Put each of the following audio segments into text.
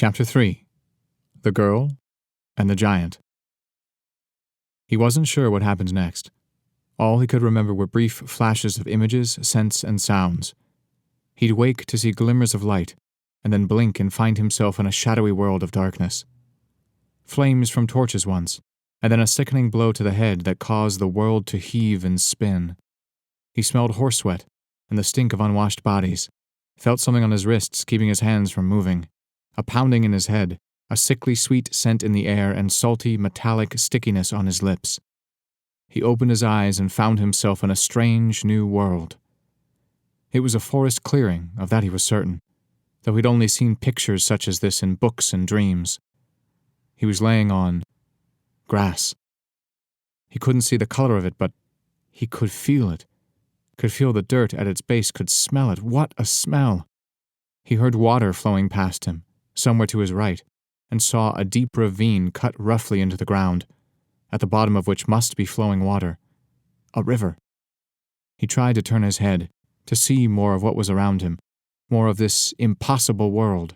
Chapter 3. The Girl and the Giant. He wasn't sure what happened next. All he could remember were brief flashes of images, scents, and sounds. He'd wake to see glimmers of light, and then blink and find himself in a shadowy world of darkness. Flames from torches once, and then a sickening blow to the head that caused the world to heave and spin. He smelled horse sweat and the stink of unwashed bodies, felt something on his wrists keeping his hands from moving, a pounding in his head, a sickly sweet scent in the air, and salty, metallic stickiness on his lips. He opened his eyes and found himself in a strange new world. It was a forest clearing, of that he was certain, though he'd only seen pictures such as this in books and dreams. He was laying on grass. He couldn't see the color of it, but he could feel it. Could feel the dirt at its base, could smell it. What a smell! He heard water flowing past him, somewhere to his right, and saw a deep ravine cut roughly into the ground, at the bottom of which must be flowing water. A river. He tried to turn his head, to see more of what was around him, more of this impossible world,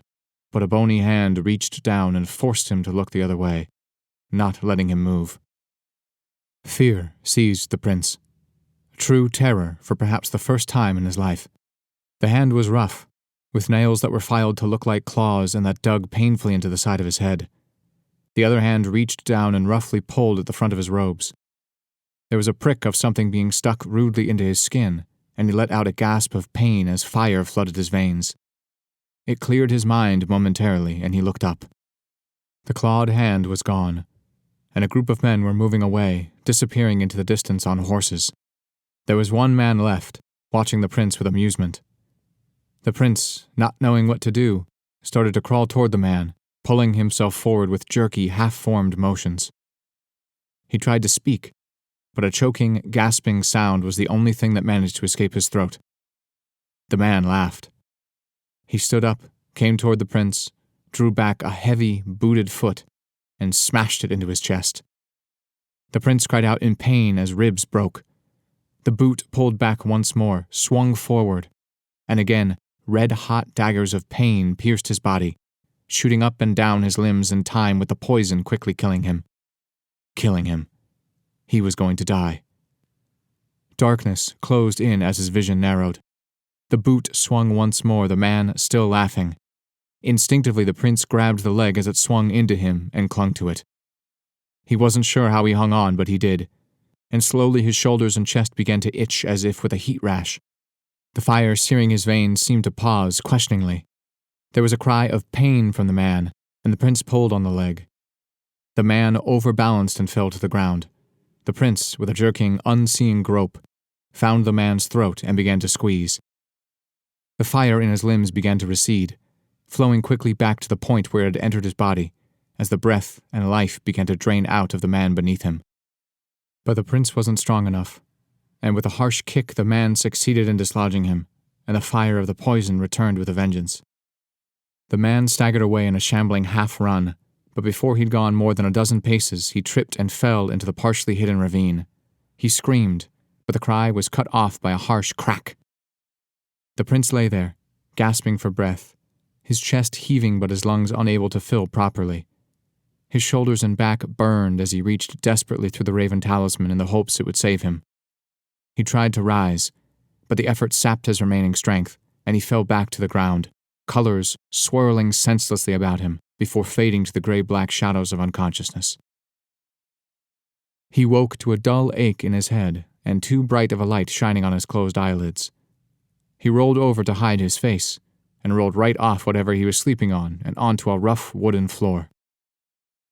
but a bony hand reached down and forced him to look the other way, not letting him move. Fear seized the prince. True terror for perhaps the first time in his life. The hand was rough, with nails that were filed to look like claws and that dug painfully into the side of his head. The other hand reached down and roughly pulled at the front of his robes. There was a prick of something being stuck rudely into his skin, and he let out a gasp of pain as fire flooded his veins. It cleared his mind momentarily, and he looked up. The clawed hand was gone, and a group of men were moving away, disappearing into the distance on horses. There was one man left, watching the prince with amusement. The prince, not knowing what to do, started to crawl toward the man, pulling himself forward with jerky, half-formed motions. He tried to speak, but a choking, gasping sound was the only thing that managed to escape his throat. The man laughed. He stood up, came toward the prince, drew back a heavy, booted foot, and smashed it into his chest. The prince cried out in pain as ribs broke. The boot pulled back once more, swung forward, and again, red-hot daggers of pain pierced his body, shooting up and down his limbs in time with the poison quickly killing him. Killing him. He was going to die. Darkness closed in as his vision narrowed. The boot swung once more, the man still laughing. Instinctively, the prince grabbed the leg as it swung into him and clung to it. He wasn't sure how he hung on, but he did, and slowly his shoulders and chest began to itch as if with a heat rash. The fire searing his veins seemed to pause questioningly. There was a cry of pain from the man, and the prince pulled on the leg. The man overbalanced and fell to the ground. The prince, with a jerking, unseeing grope, found the man's throat and began to squeeze. The fire in his limbs began to recede, flowing quickly back to the point where it had entered his body, as the breath and life began to drain out of the man beneath him. But the prince wasn't strong enough, and with a harsh kick the man succeeded in dislodging him, and the fire of the poison returned with a vengeance. The man staggered away in a shambling half-run, but before he'd gone more than a dozen paces, he tripped and fell into the partially hidden ravine. He screamed, but the cry was cut off by a harsh crack. The prince lay there, gasping for breath, his chest heaving but his lungs unable to fill properly. His shoulders and back burned as he reached desperately through the raven talisman in the hopes it would save him. He tried to rise, but the effort sapped his remaining strength, and he fell back to the ground, colors swirling senselessly about him before fading to the gray-black shadows of unconsciousness. He woke to a dull ache in his head and too bright of a light shining on his closed eyelids. He rolled over to hide his face, and rolled right off whatever he was sleeping on and onto a rough wooden floor.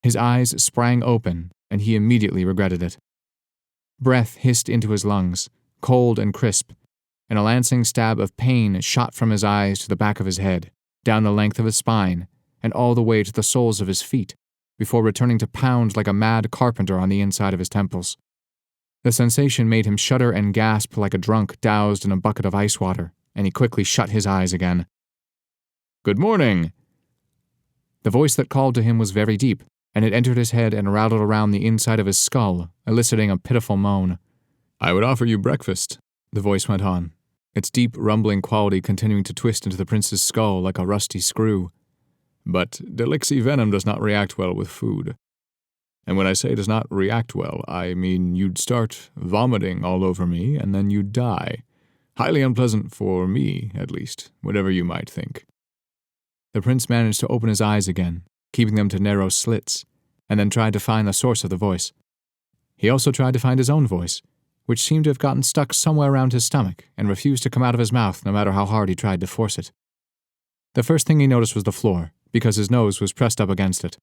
His eyes sprang open, and he immediately regretted it. Breath hissed into his lungs, cold and crisp, and a lancing stab of pain shot from his eyes to the back of his head, down the length of his spine, and all the way to the soles of his feet, before returning to pound like a mad carpenter on the inside of his temples. The sensation made him shudder and gasp like a drunk doused in a bucket of ice water, and he quickly shut his eyes again. "Good morning!" The voice that called to him was very deep, and it entered his head and rattled around the inside of his skull, eliciting a pitiful moan. "I would offer you breakfast," the voice went on, its deep, rumbling quality continuing to twist into the prince's skull like a rusty screw. But Delixi venom does not react well with food. And when I say does not react well, I mean you'd start vomiting all over me, and then you'd die. Highly unpleasant for me, at least, whatever you might think." The prince managed to open his eyes again, keeping them to narrow slits, and then tried to find the source of the voice. He also tried to find his own voice, which seemed to have gotten stuck somewhere around his stomach and refused to come out of his mouth no matter how hard he tried to force it. The first thing he noticed was the floor, because his nose was pressed up against it.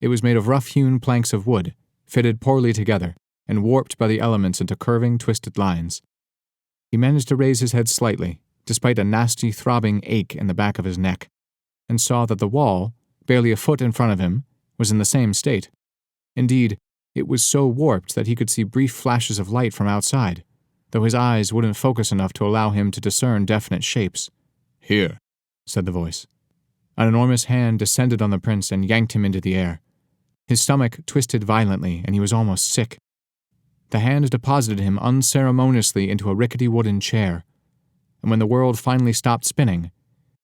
It was made of rough-hewn planks of wood, fitted poorly together, and warped by the elements into curving, twisted lines. He managed to raise his head slightly, despite a nasty, throbbing ache in the back of his neck, and saw that the wall, barely a foot in front of him, was in the same state. Indeed, it was so warped that he could see brief flashes of light from outside, though his eyes wouldn't focus enough to allow him to discern definite shapes. "Here," said the voice. An enormous hand descended on the prince and yanked him into the air. His stomach twisted violently, and he was almost sick. The hand deposited him unceremoniously into a rickety wooden chair, and when the world finally stopped spinning,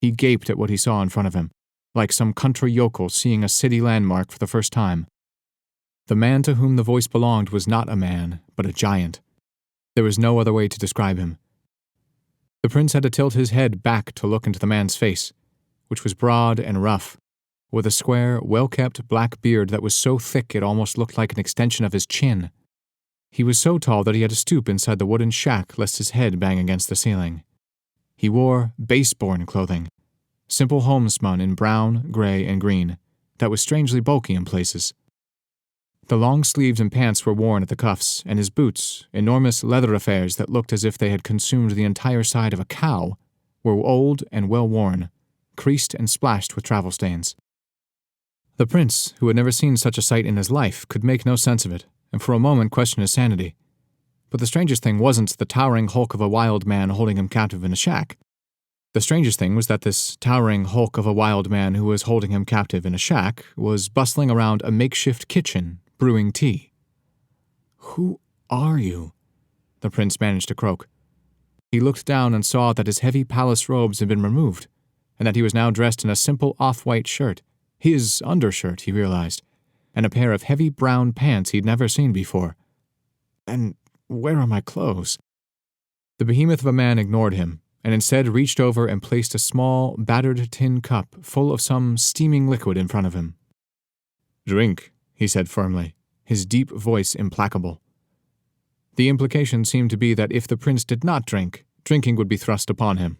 he gaped at what he saw in front of him, like some country yokel seeing a city landmark for the first time. The man to whom the voice belonged was not a man, but a giant. There was no other way to describe him. The prince had to tilt his head back to look into the man's face, which was broad and rough, with a square, well-kept black beard that was so thick it almost looked like an extension of his chin. He was so tall that he had to stoop inside the wooden shack lest his head bang against the ceiling. He wore base-born clothing, simple homespun in brown, gray, and green, that was strangely bulky in places. The long sleeves and pants were worn at the cuffs, and his boots, enormous leather affairs that looked as if they had consumed the entire side of a cow, were old and well-worn, creased and splashed with travel stains. The prince, who had never seen such a sight in his life, could make no sense of it, and for a moment questioned his sanity. But the strangest thing wasn't the towering hulk of a wild man holding him captive in a shack. The strangest thing was that this towering hulk of a wild man who was holding him captive in a shack was bustling around a makeshift kitchen, brewing tea. "Who are you?" the prince managed to croak. He looked down and saw that his heavy palace robes had been removed, and that he was now dressed in a simple off-white shirt, his undershirt, he realized, and a pair of heavy brown pants he'd never seen before. "And where are my clothes?" The behemoth of a man ignored him, and instead reached over and placed a small, battered tin cup full of some steaming liquid in front of him. "Drink," he said firmly, his deep voice implacable. The implication seemed to be that if the prince did not drink, drinking would be thrust upon him.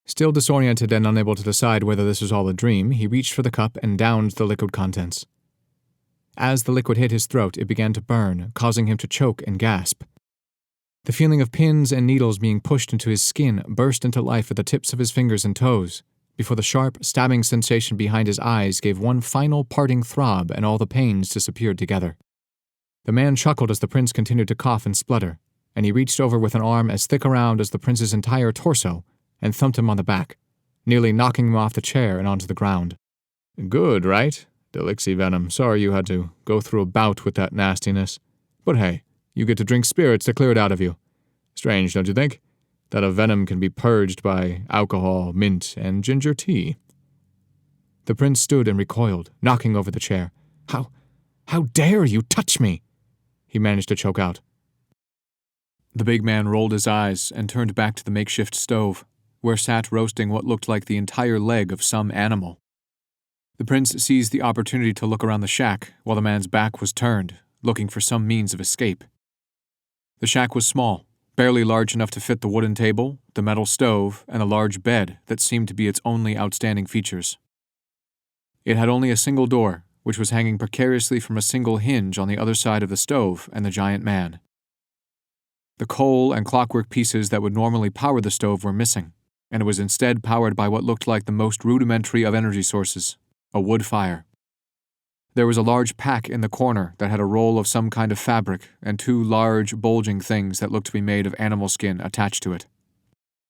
Still disoriented and unable to decide whether this was all a dream, he reached for the cup and downed the liquid contents. As the liquid hit his throat, it began to burn, causing him to choke and gasp. The feeling of pins and needles being pushed into his skin burst into life at the tips of his fingers and toes, before the sharp, stabbing sensation behind his eyes gave one final parting throb and all the pains disappeared together. The man chuckled as the prince continued to cough and splutter, and he reached over with an arm as thick around as the prince's entire torso and thumped him on the back, nearly knocking him off the chair and onto the ground. "Good, right? Delixi venom, sorry you had to go through a bout with that nastiness. But hey, you get to drink spirits to clear it out of you. Strange, don't you think? That a venom can be purged by alcohol, mint, and ginger tea." The prince stood and recoiled, knocking over the chair. How dare you touch me?" he managed to choke out. The big man rolled his eyes and turned back to the makeshift stove, where sat roasting what looked like the entire leg of some animal. The prince seized the opportunity to look around the shack while the man's back was turned, looking for some means of escape. The shack was small, barely large enough to fit the wooden table, the metal stove, and a large bed that seemed to be its only outstanding features. It had only a single door, which was hanging precariously from a single hinge on the other side of the stove and the giant man. The coal and clockwork pieces that would normally power the stove were missing, and it was instead powered by what looked like the most rudimentary of energy sources, a wood fire. There was a large pack in the corner that had a roll of some kind of fabric and two large, bulging things that looked to be made of animal skin attached to it.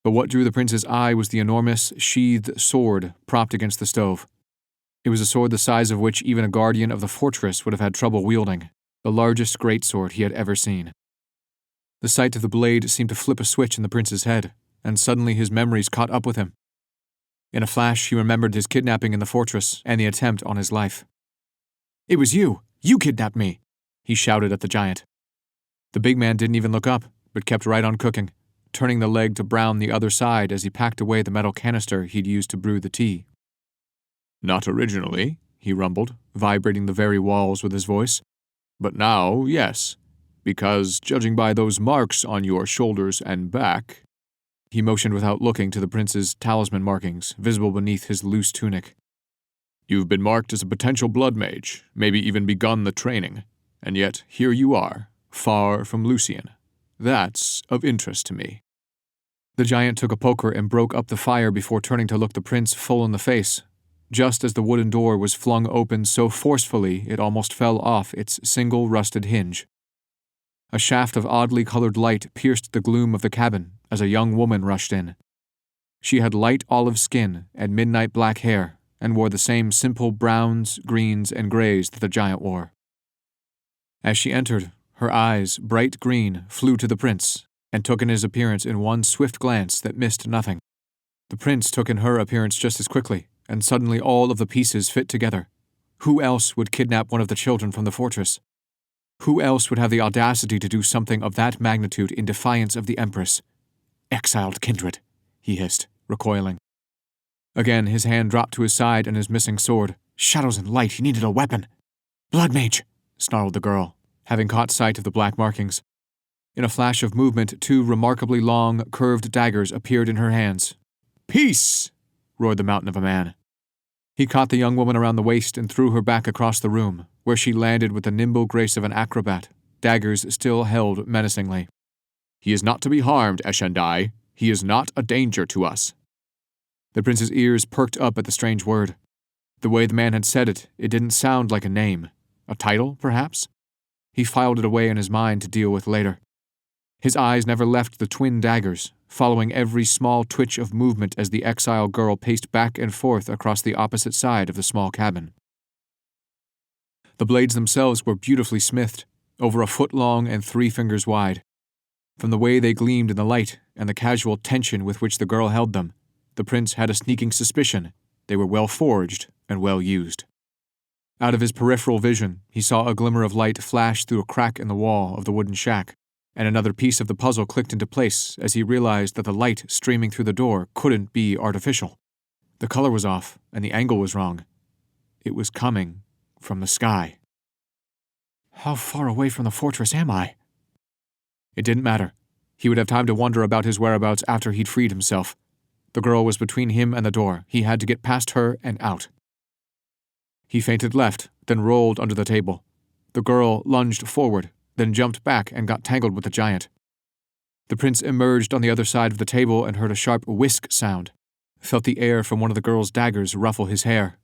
But what drew the prince's eye was the enormous, sheathed sword propped against the stove. It was a sword the size of which even a guardian of the fortress would have had trouble wielding, the largest greatsword he had ever seen. The sight of the blade seemed to flip a switch in the prince's head, and suddenly his memories caught up with him. In a flash, he remembered his kidnapping in the fortress and the attempt on his life. "It was you! You kidnapped me!" he shouted at the giant. The big man didn't even look up, but kept right on cooking, turning the leg to brown the other side as he packed away the metal canister he'd used to brew the tea. "Not originally," he rumbled, vibrating the very walls with his voice. "But now, yes, because, judging by those marks on your shoulders and back—" He motioned without looking to the prince's talisman markings, visible beneath his loose tunic. "You've been marked as a potential blood mage, maybe even begun the training, and yet here you are, far from Lucien. That's of interest to me." The giant took a poker and broke up the fire before turning to look the prince full in the face, just as the wooden door was flung open so forcefully it almost fell off its single rusted hinge. A shaft of oddly colored light pierced the gloom of the cabin as a young woman rushed in. She had light olive skin and midnight black hair, and wore the same simple browns, greens, and grays that the giant wore. As she entered, her eyes, bright green, flew to the prince, and took in his appearance in one swift glance that missed nothing. The prince took in her appearance just as quickly, and suddenly all of the pieces fit together. Who else would kidnap one of the children from the fortress? Who else would have the audacity to do something of that magnitude in defiance of the Empress? "Exiled kindred," he hissed, recoiling. Again, his hand dropped to his side and his missing sword. Shadows and light, he needed a weapon. "Blood mage," snarled the girl, having caught sight of the black markings. In a flash of movement, 2 remarkably long, curved daggers appeared in her hands. "Peace!" roared the mountain of a man. He caught the young woman around the waist and threw her back across the room, where she landed with the nimble grace of an acrobat, daggers still held menacingly. "He is not to be harmed, Eshendai. He is not a danger to us." The prince's ears perked up at the strange word. The way the man had said it, it didn't sound like a name. A title, perhaps? He filed it away in his mind to deal with later. His eyes never left the twin daggers, following every small twitch of movement as the exile girl paced back and forth across the opposite side of the small cabin. The blades themselves were beautifully smithed, over a foot long and 3 fingers wide. From the way they gleamed in the light and the casual tension with which the girl held them, the prince had a sneaking suspicion they were well forged and well used. Out of his peripheral vision, he saw a glimmer of light flash through a crack in the wall of the wooden shack, and another piece of the puzzle clicked into place as he realized that the light streaming through the door couldn't be artificial. The color was off, and the angle was wrong. It was coming from the sky. "How far away from the fortress am I?" It didn't matter. He would have time to wonder about his whereabouts after he'd freed himself. The girl was between him and the door. He had to get past her and out. He feinted left, then rolled under the table. The girl lunged forward, then jumped back and got tangled with the giant. The prince emerged on the other side of the table and heard a sharp whisk sound, felt the air from one of the girl's daggers ruffle his hair.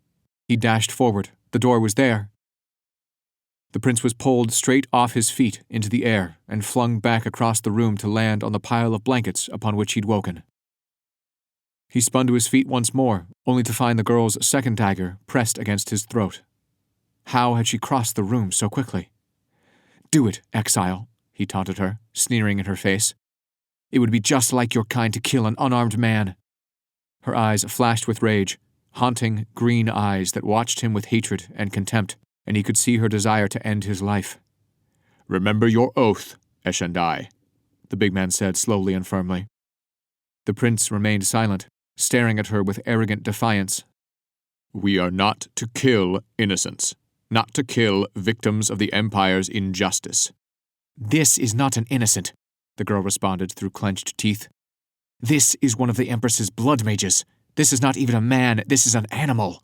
He dashed forward. The door was there. The prince was pulled straight off his feet into the air and flung back across the room to land on the pile of blankets upon which he'd woken. He spun to his feet once more, only to find the girl's second dagger pressed against his throat. How had she crossed the room so quickly? "Do it, Exile," he taunted her, sneering in her face. "It would be just like your kind to kill an unarmed man." Her eyes flashed with rage, haunting, green eyes that watched him with hatred and contempt, and he could see her desire to end his life. "Remember your oath, Eshendai," the big man said slowly and firmly. The prince remained silent, staring at her with arrogant defiance. "We are not to kill innocents, not to kill victims of the Empire's injustice." "This is not an innocent," the girl responded through clenched teeth. "This is one of the Empress's blood mages. This is not even a man, this is an animal."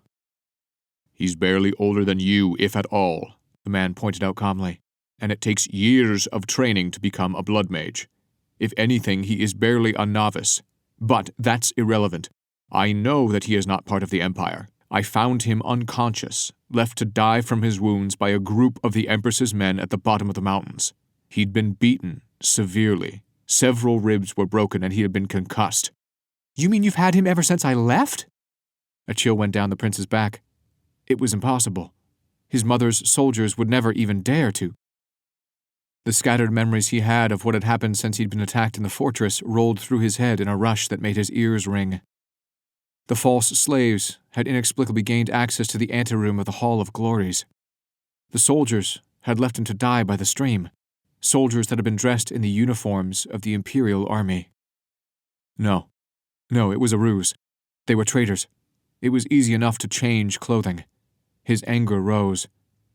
"He's barely older than you, if at all," the man pointed out calmly, "and it takes years of training to become a blood mage. If anything, he is barely a novice. But that's irrelevant. I know that he is not part of the Empire. I found him unconscious, left to die from his wounds by a group of the Empress's men at the bottom of the mountains. He'd been beaten, severely. Several ribs were broken and he had been concussed." "You mean you've had him ever since I left?" A chill went down the prince's back. It was impossible. His mother's soldiers would never even dare to. The scattered memories he had of what had happened since he'd been attacked in the fortress rolled through his head in a rush that made his ears ring. The false slaves had inexplicably gained access to the anteroom of the Hall of Glories. The soldiers had left him to die by the stream, soldiers that had been dressed in the uniforms of the Imperial Army. No, it was a ruse. They were traitors. It was easy enough to change clothing. His anger rose.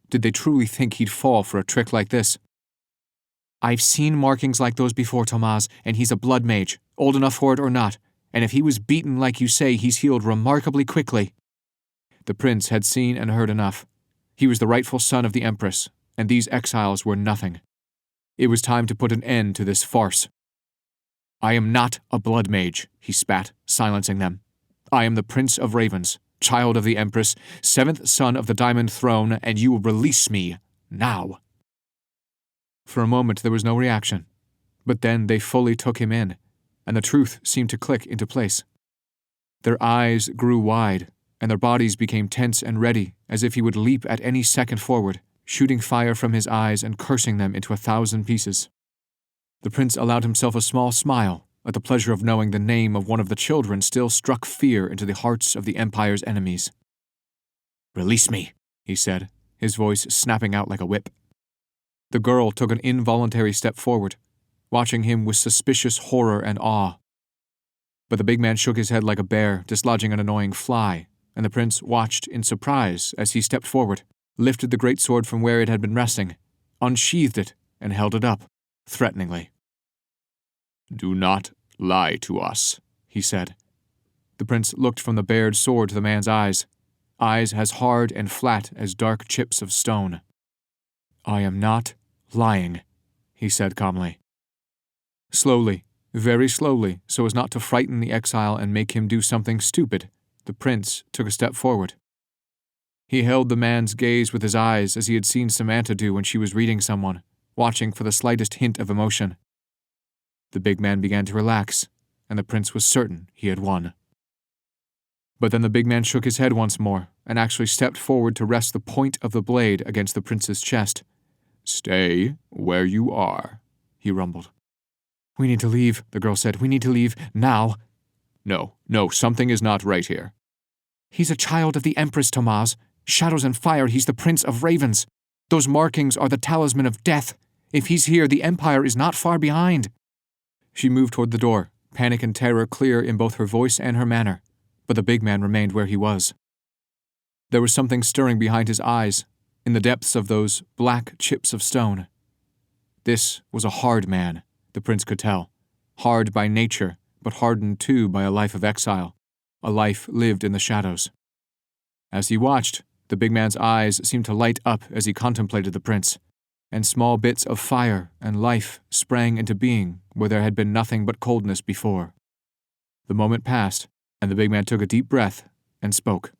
Did they truly think he'd fall for a trick like this? I've seen markings like those before, Tomas, and he's a blood mage, old enough for it or not, and if he was beaten like you say, he's healed remarkably quickly. The prince had seen and heard enough. He was the rightful son of the Empress, and these exiles were nothing. It was time to put an end to this farce. I am not a blood mage, he spat, silencing them. I am the Prince of Ravens, child of the Empress, seventh son of the Diamond Throne, and you will release me now. For a moment there was no reaction, but then they fully took him in, and the truth seemed to click into place. Their eyes grew wide, and their bodies became tense and ready, as if he would leap at any second forward, shooting fire from his eyes and cursing them into 1,000 pieces. The prince allowed himself a small smile at the pleasure of knowing the name of one of the children still struck fear into the hearts of the Empire's enemies. "Release me," he said, his voice snapping out like a whip. The girl took an involuntary step forward, watching him with suspicious horror and awe. But the big man shook his head like a bear dislodging an annoying fly, and the prince watched in surprise as he stepped forward, lifted the greatsword from where it had been resting, unsheathed it, and held it up, threateningly. "Do not lie to us," he said. The prince looked from the bared sword to the man's eyes as hard and flat as dark chips of stone. "I am not lying," he said calmly. Slowly, very slowly, so as not to frighten the exile and make him do something stupid, the prince took a step forward. He held the man's gaze with his eyes as he had seen Samantha do when she was reading someone, watching for the slightest hint of emotion. The big man began to relax, and the prince was certain he had won. But then the big man shook his head once more and actually stepped forward to rest the point of the blade against the prince's chest. "Stay where you are," he rumbled. "We need to leave," the girl said. "We need to leave now." No, something is not right here." "He's a child of the Empress, Tomas. Shadows and fire, he's the Prince of Ravens. Those markings are the talisman of death. If he's here, the Empire is not far behind." She moved toward the door, panic and terror clear in both her voice and her manner, but the big man remained where he was. There was something stirring behind his eyes, in the depths of those black chips of stone. This was a hard man, the prince could tell. Hard by nature, but hardened too by a life of exile, a life lived in the shadows. As he watched, the big man's eyes seemed to light up as he contemplated the prince, and small bits of fire and life sprang into being where there had been nothing but coldness before. The moment passed, and the big man took a deep breath and spoke.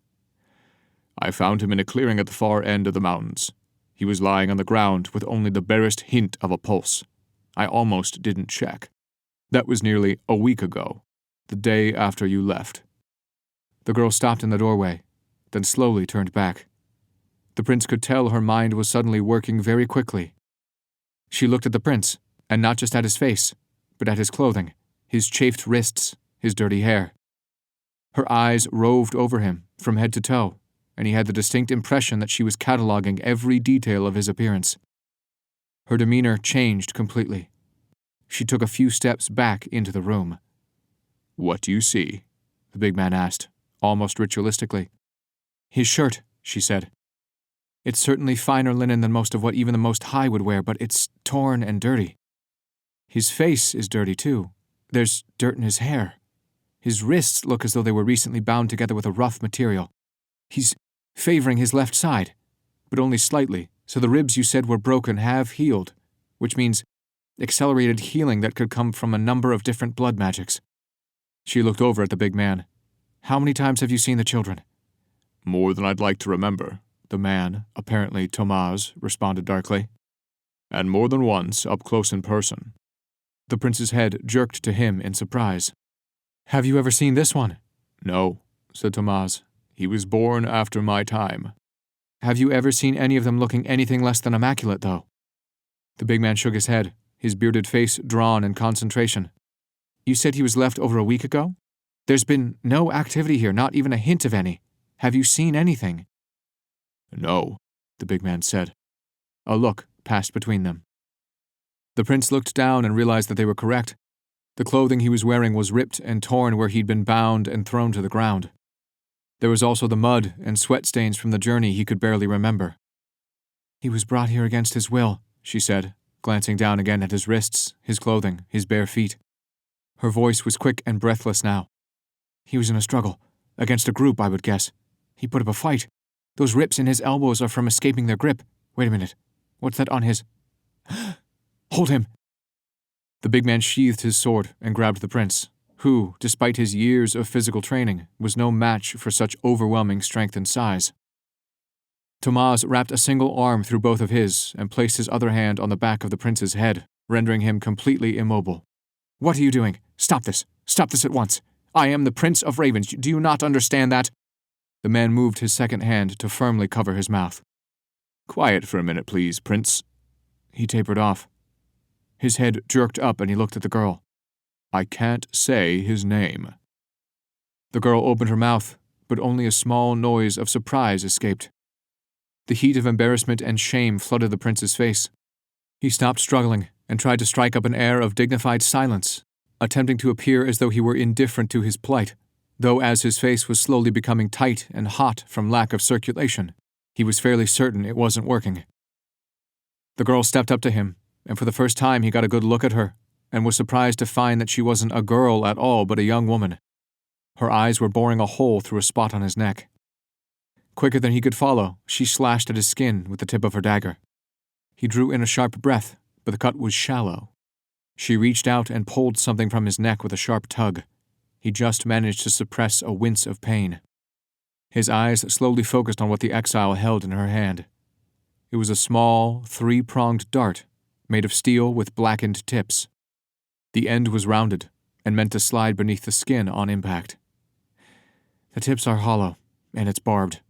"I found him in a clearing at the far end of the mountains. He was lying on the ground with only the barest hint of a pulse. I almost didn't check. That was nearly a week ago, the day after you left." The girl stopped in the doorway, then slowly turned back. The prince could tell her mind was suddenly working very quickly. She looked at the prince, and not just at his face, but at his clothing, his chafed wrists, his dirty hair. Her eyes roved over him, from head to toe, and he had the distinct impression that she was cataloging every detail of his appearance. Her demeanor changed completely. She took a few steps back into the room. "What do you see?" the big man asked, almost ritualistically. "His shirt," she said. "It's certainly finer linen than most of what even the most high would wear, but it's torn and dirty. His face is dirty, too. There's dirt in his hair. His wrists look as though they were recently bound together with a rough material. He's favoring his left side, but only slightly, so the ribs you said were broken have healed, which means accelerated healing that could come from a number of different blood magics." She looked over at the big man. "How many times have you seen the children?" "More than I'd like to remember," the man, apparently Tomas, responded darkly. "And more than once up close in person." The prince's head jerked to him in surprise. "Have you ever seen this one?" "No," said Tomas. "He was born after my time." "Have you ever seen any of them looking anything less than immaculate, though?" The big man shook his head, his bearded face drawn in concentration. "You said he was left over a week ago?" There's been no activity here, not even a hint of any. Have you seen anything?" "No," the big man said. A look passed between them. The prince looked down and realized that they were correct. The clothing he was wearing was ripped and torn where he'd been bound and thrown to the ground. There was also the mud and sweat stains from the journey he could barely remember. "He was brought here against his will," she said, glancing down again at his wrists, his clothing, his bare feet. Her voice was quick and breathless now. "He was in a struggle. Against a group, I would guess. He put up a fight. Those rips in his elbows are from escaping their grip. Wait a minute. What's that on his... Hold him!" The big man sheathed his sword and grabbed the prince, who, despite his years of physical training, was no match for such overwhelming strength and size. Tomas wrapped a single arm through both of his and placed his other hand on the back of the prince's head, rendering him completely immobile. "What are you doing? Stop this! Stop this at once! I am the Prince of Ravens. Do you not understand that?" The man moved his second hand to firmly cover his mouth. "Quiet for a minute, please, Prince." He tapered off. His head jerked up and he looked at the girl. "I can't say his name." The girl opened her mouth, but only a small noise of surprise escaped. The heat of embarrassment and shame flooded the prince's face. He stopped struggling and tried to strike up an air of dignified silence, attempting to appear as though he were indifferent to his plight, though as his face was slowly becoming tight and hot from lack of circulation, he was fairly certain it wasn't working. The girl stepped up to him, and for the first time he got a good look at her, and was surprised to find that she wasn't a girl at all but a young woman. Her eyes were boring a hole through a spot on his neck. Quicker than he could follow, she slashed at his skin with the tip of her dagger. He drew in a sharp breath, but the cut was shallow. She reached out and pulled something from his neck with a sharp tug. He just managed to suppress a wince of pain. His eyes slowly focused on what the exile held in her hand. It was a small, three-pronged dart, made of steel with blackened tips. The end was rounded, and meant to slide beneath the skin on impact. "The tips are hollow, and it's barbed."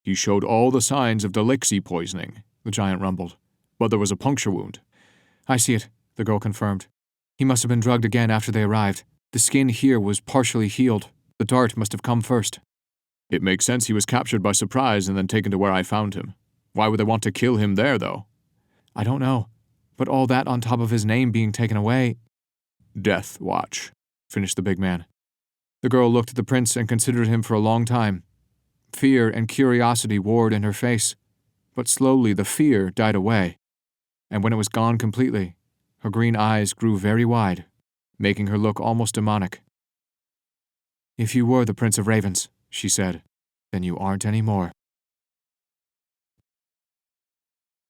"He showed all the signs of Delixi poisoning," the giant rumbled, "but there was a puncture wound." "I see it," the girl confirmed. "He must have been drugged again after they arrived. The skin here was partially healed. The dart must have come first." "It makes sense he was captured by surprise and then taken to where I found him. Why would they want to kill him there, though?" "I don't know. But all that on top of his name being taken away—" "Death watch," finished the big man. The girl looked at the prince and considered him for a long time. Fear and curiosity warred in her face, but slowly the fear died away, and when it was gone completely, her green eyes grew very wide, making her look almost demonic. "If you were the Prince of Ravens," she said, "then you aren't anymore."